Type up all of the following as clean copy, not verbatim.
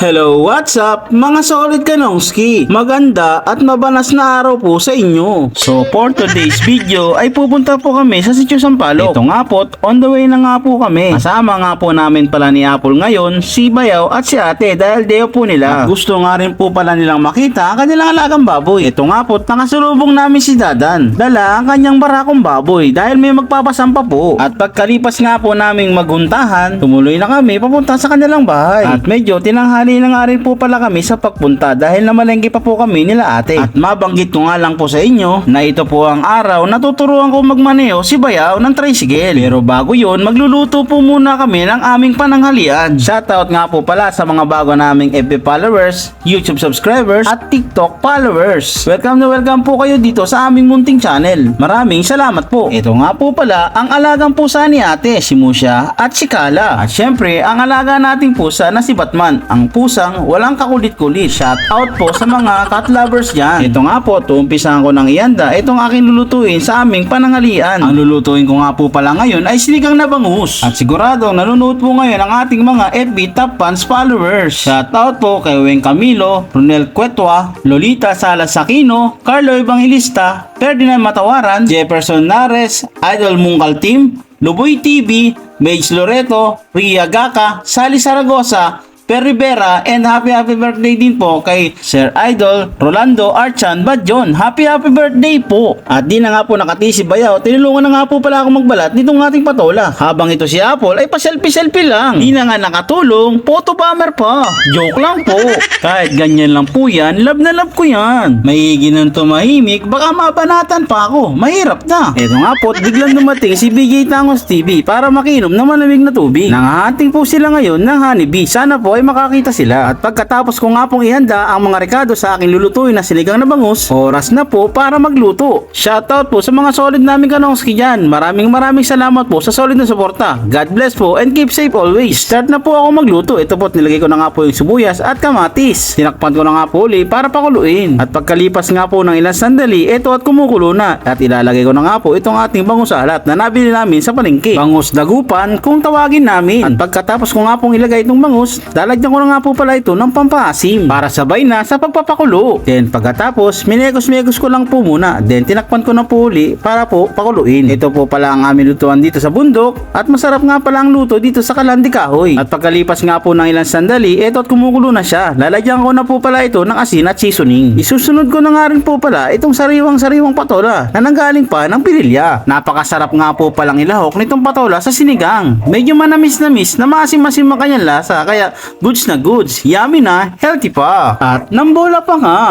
Hello, what's up? Mga solid kanongski, maganda at mabanas na araw po sa inyo. So for today's video ay pupunta po kami sa Sitio Sampaloc. Ito nga po, on the way na nga po kami. Kasama nga po namin pala ni Apple ngayon, si Bayaw at si Ate dahil day off po nila. At gusto nga rin po pala nilang makita ang kanilang alagang baboy. Ito nga po, nakasalubong namin si Dadan. Dala ang kanyang barakong baboy dahil may magpapasampa po. At pagkalipas nga po naming maghuntahan, tumuloy na kami papunta sa kanilang bahay. At medyo tinanghali na nga rin po pala kami sa pagpunta dahil namalengke pa po kami nila ate. At mabanggit ko nga lang po sa inyo na ito po ang araw na tuturuan ko magmaneho si Bayaw ng tricycle. Pero bago yon, magluluto po muna kami ng aming pananghalian. Shoutout nga po pala sa mga bago naming FB followers, YouTube subscribers at TikTok followers. Welcome na welcome po kayo dito sa aming munting channel. Maraming salamat po. Ito nga po pala ang alagang pusa ni ate, si Musha at si Kala. At syempre ang alaga nating pusa na si Batman, ang pusang walang kakulit-kulit. Shout out po sa mga cat lovers dyan. Ito nga po, tuumpisahan ko ng ihanda itong aking lulutuin sa aming pananghalian. Ang lulutuin ko nga po pala ngayon ay sinigang na bangus. At siguradong nanonood po ngayon ang ating mga FB top fans followers. Shout out po kay Weng Camilo, Ronel Cuetwa, Lolita Salas Aquino, Carlo Evangelista, Ferdinand Matawaran, Jefferson Nares, Idol Mungkal Team, Luboy TV, Mage Loreto, Ria Gaka, Sally Saragosa, Per Rivera, and happy birthday din po kay Sir Idol Rolando Archan Badjon. Happy birthday po. At di na nga po nakati si Bayaw, tinulungan na nga po pala ako magbalat nitong ating patola. Habang ito si Apple ay pa-selfie-selfie lang. Di na nga nakatulong, photo bomber pa. Joke lang po. Kahit ganyan lang po yan, love na love ko yan. Mahigi ng tumahimik, baka mabanatan pa ako. Mahirap na. Eto nga po, biglang dumating si BJ Tangos TV para makinom ng malamig na tubig. Nangahating po sila ngayon ng honeybee. Sana po ay makakita sila. At pagkatapos ko nga pong ihanda ang mga rekado sa aking lulutuin na sinigang na bangus, oras na po para magluto. Shoutout po sa mga solid namin kanongski dyan. Maraming salamat po sa solid na suporta. God bless po and keep safe always. Start na po ako magluto. Ito po, nilagay ko na nga po yung sibuyas at kamatis. Tinakpan ko na nga po uli para pakuluin. At pagkalipas nga po ng ilang sandali, ito at kumukulo na. At ilalagay ko na nga po itong ating bangus alat na nabili namin sa palengke. Bangus dagupan kung tawagin namin. At pagkatapos ko nga pong ilagay itong bangus, lalagyan ko na nga po pala ito ng pampaasim para sabay na sa pagpapakulo. Then pagkatapos, minegos-megos ko lang po muna. Then tinakpan ko na po uli para po pakuluin. Ito po pala ang aming lutuan dito sa bundok at masarap nga pala ang luto dito sa Kalandi Kahoy. At pagkalipas nga po ng ilang sandali, ito at kumukulo na siya. Lalagyan ko na po pala ito ng asin at seasoning. Isusunod ko na nga rin po pala itong sariwang patola na nanggaling pa ng Pililya. Napakasarap nga po palang ilahok nitong patola sa sinigang. Medyo manamis-namis na maasim-asim ang kanyang lasa, kaya goods na goods, yummy na, healthy pa, at nambola pa nga.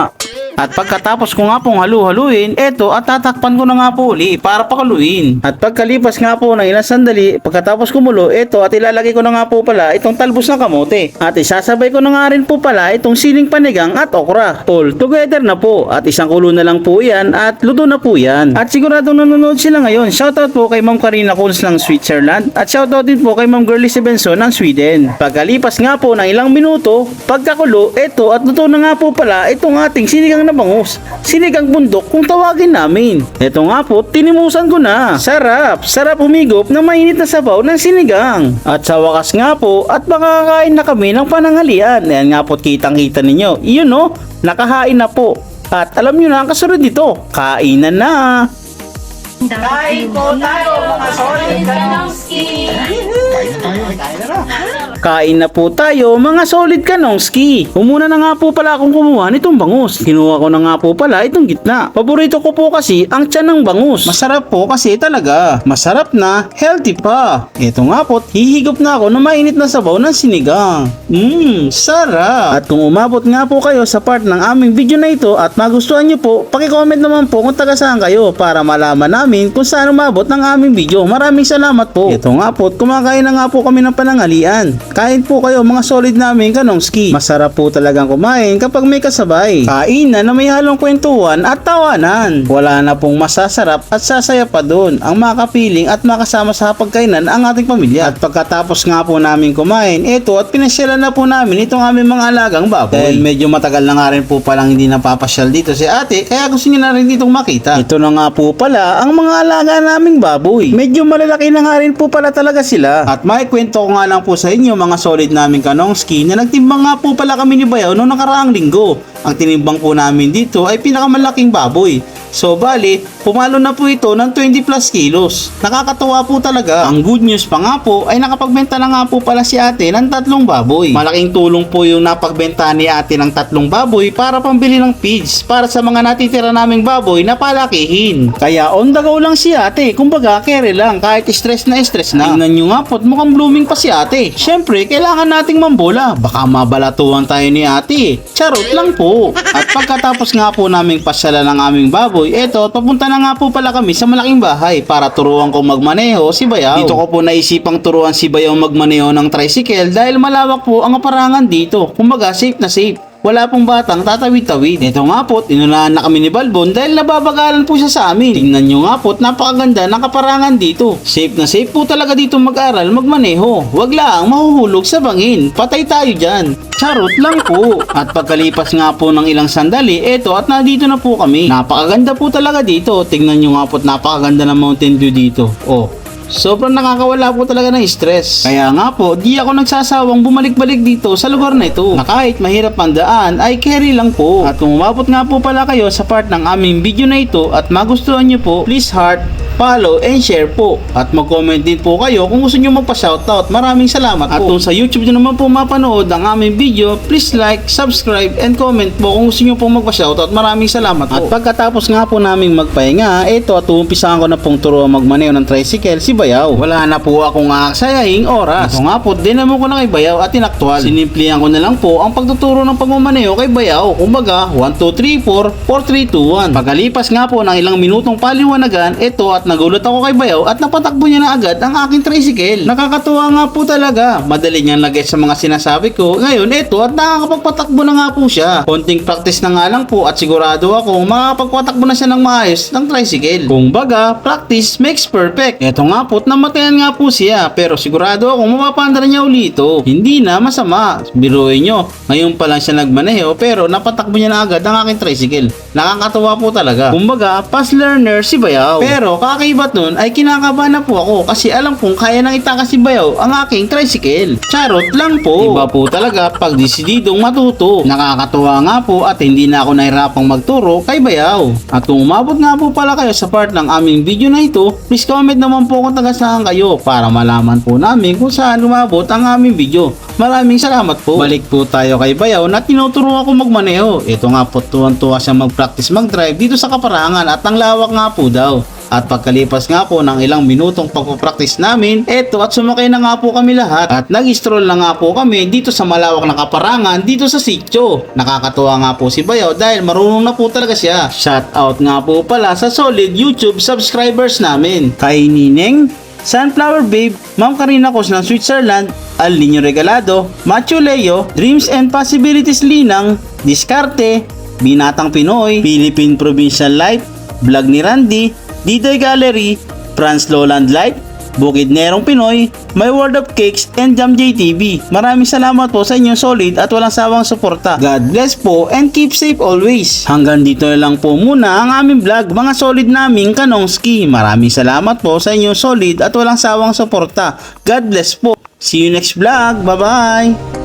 At pagkatapos ko nga pong halu-haluin, eto at tatakpan ko na nga po uli para pakuluin. At pagkalipas nga po ng ilang sandali, pagkatapos kumulo, eto at ilalagay ko na nga po pala itong talbos ng kamote. At isasabay ko na nga rin po pala itong siling panigang at okra. All together na po. At isang kulo na lang po yan at luto na po yan. At siguradong nanonood sila ngayon. Shoutout po kay Ma'am Karina Kunz ng Switzerland at shoutout din po kay Ma'am Girlie Sebenson ng Sweden. Pagkalipas nga po ng ilang minuto, pagkakulo, eto at luto na nga po pala itong ating sinigang na bangus. Sinigang bundok kung tawagin namin. Ito nga po, tinimusan ko na. Sarap humigop na mainit na sabaw ng sinigang. At sa wakas nga po, at makakain na kami ng pananghalian. Ayan nga po, kitang-kita ninyo. Iyon no, nakahain na po. At alam nyo na ang kasunod dito, kainan na. Kain po tayo mga solid kanongski. Kain na po tayo mga solid kanongski. Umuna na nga po pala akong kumuha nitong bangus. Kinuha ko na nga po pala itong gitna. Paborito ko po kasi ang tiyan ng bangus. Masarap po kasi talaga. Masarap na, healthy pa. Ito nga po, hihigop na ako ng mainit na sabaw ng sinigang. Sarap. At kung umabot nga po kayo sa part ng aming video na ito at magustuhan nyo po, paki-comment naman po kung taga saan kayo para malaman namin kung saan umabot ng aming video. Maraming salamat po. Ito nga po, kumakain na nga po kami ng pananghalian. Kain po kayo mga solid namin kanongski. Masarap po talagang kumain kapag may kasabay. Kainan na may halong kwentuhan at tawanan. Wala na pong masasarap at sasaya pa dun ang makapiling at makasama sa pagkainan ang ating pamilya. At pagkatapos nga po namin kumain, eto at pinasyalan na po namin itong aming mga alagang baboy. Dahil medyo matagal na nga rin po palang hindi napapasyal dito si ate, kaya gusto niya na rin ditong makita. Ito na nga po pala ang mga alaga naming baboy. Medyo malalaki na nga rin po pala talaga sila. At may kwento ko nga lang po sa inyo mga solid naming Kanongski na nagtimbang nga po pala kami ni Bayaw noong nakaraang linggo. Ang tinimbang po namin dito ay pinakamalaking baboy. So bali, pumalo na po ito ng 20 plus kilos. Nakakatuwa po talaga. Ang good news pa nga po ay nakapagbenta na nga po pala si ate ng 3 baboy. Malaking tulong po yung napagbenta ni ate ng 3 baboy para pambili ng feeds para sa mga natitira naming baboy na palakihin. Kaya on the go lang si ate, kumbaga kere lang kahit stress na. Tingnan nyo nga po, mukhang blooming pa si ate. Syempre, kailangan nating mambola. Baka mabalatuhan tayo ni ate. Charot lang po. At pagkatapos nga po naming pasyalan ng aming baboy, eto, papunta na nga po pala kami sa malaking bahay para turuan kong magmaneho si Bayaw. Dito ko po naisipang turuan si Bayaw magmaneho ng tricycle dahil malawak po ang aparangan dito. Kumbaga, safe na safe. Wala pong batang tatawid-tawid. Ito nga po, inunahan na kami ni Balbon dahil nababagalan po siya sa amin. Tingnan nyo nga po, napakaganda ng kaparangan dito. Safe na safe po talaga dito mag-aral, magmaneho. Wag lang mahuhulog sa bangin. Patay tayo dyan. Charot lang po. At pagkalipas nga po ng ilang sandali, eto at nandito na po kami. Napakaganda po talaga dito. Tingnan nyo nga po, napakaganda ng Mountain View dito. Oh. Sobrang nakakawala po talaga ng stress. Kaya nga po, di ako nagsasawang bumalik-balik dito sa lugar na ito. Na kahit mahirap ang daan, ay carry lang po. At kung umabot nga po pala kayo sa part ng aming video na ito at magustuhan nyo po, please heart, follow, and share po. At mag-comment din po kayo kung gusto nyo magpa-shoutout. Maraming salamat po. At kung sa YouTube nyo naman po mapanood ang aming video, please like, subscribe, and comment po kung gusto nyo po magpa-shoutout. Maraming salamat po. At pagkatapos nga po naming magpahinga, ito at umpisahan ko na pong turuan magmaneho ng tricycle si Bayaw. Wala na po akong aksayahing oras. Ito nga po, dinamo ko na kay Bayaw at inaktwal. Sinimplihan ko na lang po ang pagtuturo ng pagmamaneho kay Bayaw. Kumbaga, 1, 2, 3, 4, 4, 3, 2, 1. Pagkalipas nga po ng ilang minutong paliwanagan, ito at nagulat ako kay Bayaw at napatakbo niya na agad ang aking tricycle. Nakakatuwa nga po talaga. Madali niyang lagay sa mga sinasabi ko. Ngayon, ito at nakakapagpatakbo na nga po siya. Konting practice na nga lang po at sigurado ako makakapagpatakbo na siya ng maayos ng tricycle. Kung baga, practice makes perfect. Ito nga po, namatayan nga po siya pero sigurado ako mapapanda niya uli ito. Hindi na masama. Biruin nyo, ngayon pa lang siya nagmaneho pero napatakbo niya na agad ang aking tricycle. Nakakatuwa po talaga. Kumbaga, fast learner si Bayaw. Pero kakaibat nun ay kinakabahan na po ako kasi alam kong kaya nang itakas si Bayaw ang aking tricycle. Charot lang po. Iba po talaga pag desididong matuto. Nakakatuwa nga po at hindi na ako nahirapang magturo kay Bayaw. At kung umabot nga po pala kayo sa part ng aming video na ito, please comment naman po kung taga saan kayo para malaman po namin kung saan umabot ang aming video. Maraming salamat po. Balik po tayo kay Bayaw na tinuturo ako magmaneho. Ito nga po, tuwan-tuwa siya mag-practice mag-drive dito sa kaparangan at ang lawak nga po daw. At pagkalipas nga po ng ilang minutong pagpapractice namin, eto at sumakay na nga po kami lahat at nag-stroll na nga po kami dito sa malawak na kaparangan dito sa sitio. Nakakatuwa nga po si Bayaw dahil marunong na po talaga siya. Shout out nga po pala sa solid YouTube subscribers namin. Kay Nineng, Sunflower Babe, Ma'am Karina Cos ng Switzerland, Al Niño Regalado, Macho Leo, Dreams and Possibilities Linang, Diskarte, Binatang Pinoy, Philippine Provincial Life, Vlog ni Randy, Didoy Gallery, Franz Lowland Light, Bukid Nerong Pinoy, My World of Cakes, and Jam JTV. Maraming salamat po sa inyong solid at walang sawang suporta. God bless po and keep safe always. Hanggang dito na lang po muna ang aming vlog, mga solid naming Kanongski. Maraming salamat po sa inyong solid at walang sawang suporta. God bless po. See you next vlog. Bye-bye.